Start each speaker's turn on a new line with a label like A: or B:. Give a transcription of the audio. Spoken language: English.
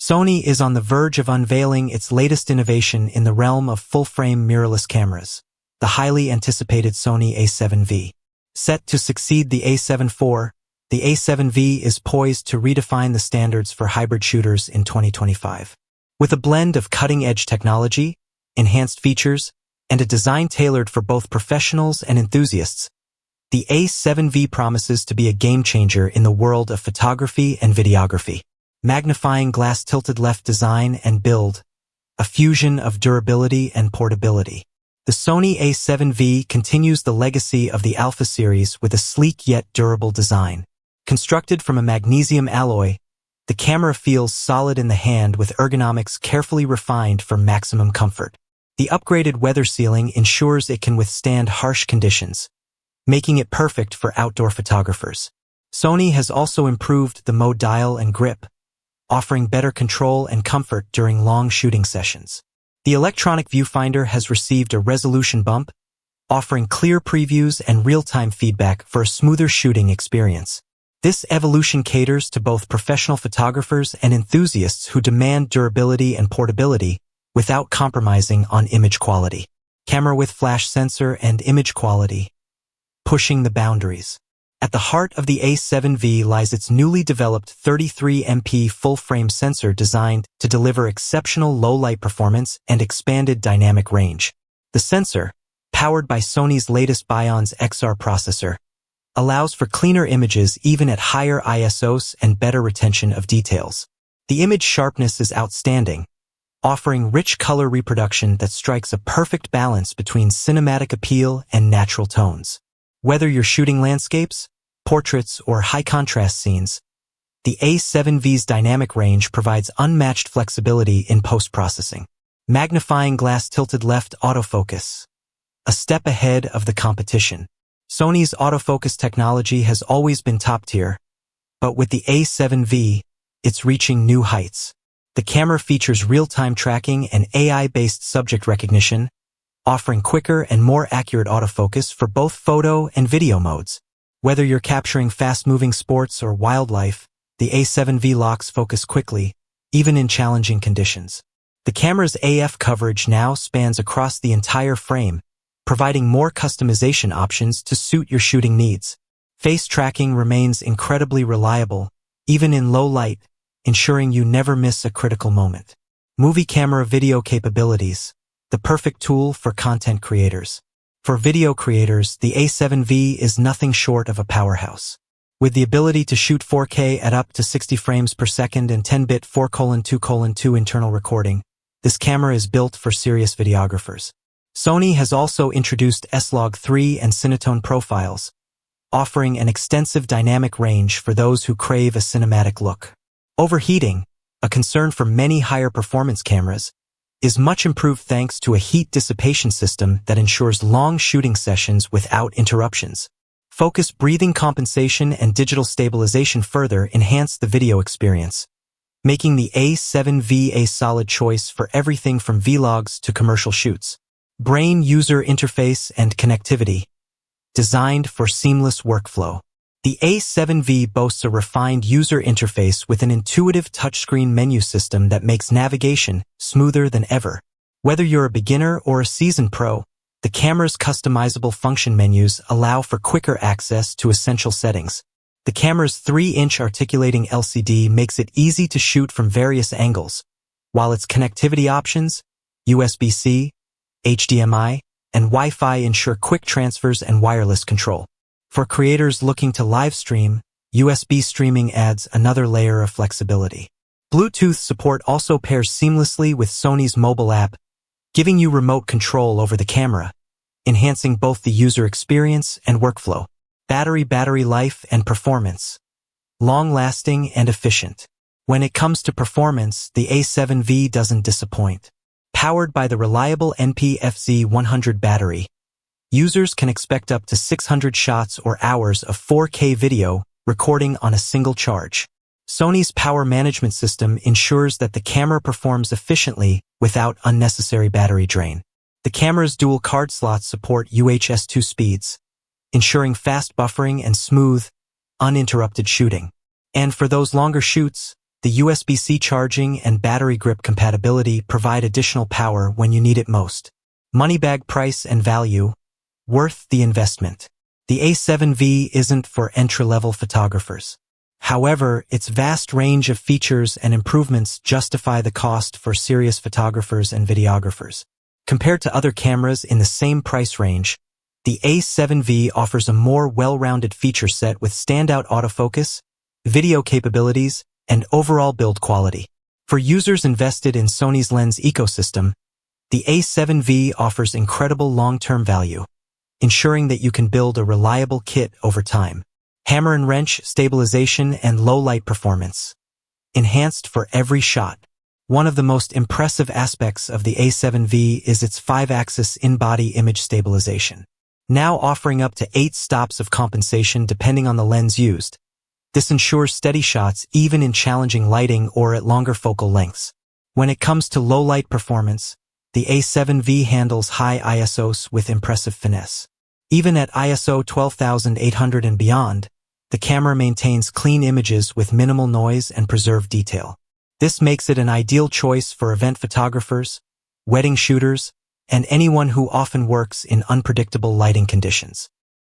A: Sony is on the verge of unveiling its latest innovation in the realm of full-frame mirrorless cameras, the highly anticipated Sony A7V. Set to succeed the A7 IV, the A7V is poised to redefine the standards for hybrid shooters in 2025. With a blend of cutting-edge technology, enhanced features, and a design tailored for both professionals and enthusiasts, the A7V promises to be a game-changer in the world of photography and videography. Magnifying glass tilted left design and build, a fusion of durability and portability. The Sony A7V continues the legacy of the Alpha series with a sleek yet durable design. Constructed from a magnesium alloy, the camera feels solid in the hand with ergonomics carefully refined for maximum comfort. The upgraded weather sealing ensures it can withstand harsh conditions, making it perfect for outdoor photographers. Sony has also improved the mode dial and grip, offering better control and comfort during long shooting sessions. The electronic viewfinder has received a resolution bump, offering clear previews and real-time feedback for a smoother shooting experience. This evolution caters to both professional photographers and enthusiasts who demand durability and portability without compromising on image quality. Camera with flash sensor and image quality, pushing the boundaries. At the heart of the A7V lies its newly developed 33MP full-frame sensor designed to deliver exceptional low-light performance and expanded dynamic range. The sensor, powered by Sony's latest Bions XR processor, allows for cleaner images even at higher ISOs and better retention of details. The image sharpness is outstanding, offering rich color reproduction that strikes a perfect balance between cinematic appeal and natural tones. Whether you're shooting landscapes, portraits, or high-contrast scenes, the A7V's dynamic range provides unmatched flexibility in post-processing. Magnifying glass tilted left autofocus, a step ahead of the competition. Sony's autofocus technology has always been top-tier, but with the A7V, it's reaching new heights. The camera features real-time tracking and AI-based subject recognition, offering quicker and more accurate autofocus for both photo and video modes. Whether you're capturing fast-moving sports or wildlife, the A7V locks focus quickly, even in challenging conditions. The camera's AF coverage now spans across the entire frame, providing more customization options to suit your shooting needs. Face tracking remains incredibly reliable, even in low light, ensuring you never miss a critical moment. Movie camera video capabilities, the perfect tool for content creators. For video creators, the A7V is nothing short of a powerhouse. With the ability to shoot 4K at up to 60 frames per second and 10-bit 4:2:2 internal recording, this camera is built for serious videographers. Sony has also introduced S-Log3 and Cinetone profiles, offering an extensive dynamic range for those who crave a cinematic look. Overheating, a concern for many higher performance cameras, is much improved thanks to a heat dissipation system that ensures long shooting sessions without interruptions. Focus breathing compensation and digital stabilization further enhance the video experience, making the A7V a solid choice for everything from vlogs to commercial shoots. Brain user interface and connectivity, designed for seamless workflow. The A7V boasts a refined user interface with an intuitive touchscreen menu system that makes navigation smoother than ever. Whether you're a beginner or a seasoned pro, the camera's customizable function menus allow for quicker access to essential settings. The camera's 3-inch articulating LCD makes it easy to shoot from various angles, while its connectivity options, USB-C, HDMI, and Wi-Fi ensure quick transfers and wireless control. For creators looking to live stream, USB streaming adds another layer of flexibility. Bluetooth support also pairs seamlessly with Sony's mobile app, giving you remote control over the camera, enhancing both the user experience and workflow. Battery life and performance. Long-lasting and efficient. When it comes to performance, the A7V doesn't disappoint. Powered by the reliable NP-FZ100 battery, users can expect up to 600 shots or hours of 4K video recording on a single charge. Sony's power management system ensures that the camera performs efficiently without unnecessary battery drain. The camera's dual card slots support UHS-2 speeds, ensuring fast buffering and smooth, uninterrupted shooting. And for those longer shoots, The USB-C charging and battery grip compatibility provide additional power when you need it most. Money bag price and value, worth the investment. The A7V isn't for entry-level photographers. However, its vast range of features and improvements justify the cost for serious photographers and videographers. Compared to other cameras in the same price range, the A7V offers a more well-rounded feature set with standout autofocus, video capabilities, and overall build quality. For users invested in Sony's lens ecosystem, the A7V offers incredible long-term value, ensuring that you can build a reliable kit over time. Hammer and wrench stabilization and low-light performance, enhanced for every shot. One of the most impressive aspects of the A7V is its 5-axis in-body image stabilization, now offering up to 8 stops of compensation depending on the lens used. This ensures steady shots even in challenging lighting or at longer focal lengths. When it comes to low-light performance, the A7V handles high ISOs with impressive finesse. Even at ISO 12,800 and beyond, the camera maintains clean images with minimal noise and preserved detail. This makes it an ideal choice for event photographers, wedding shooters, and anyone who often works in unpredictable lighting conditions.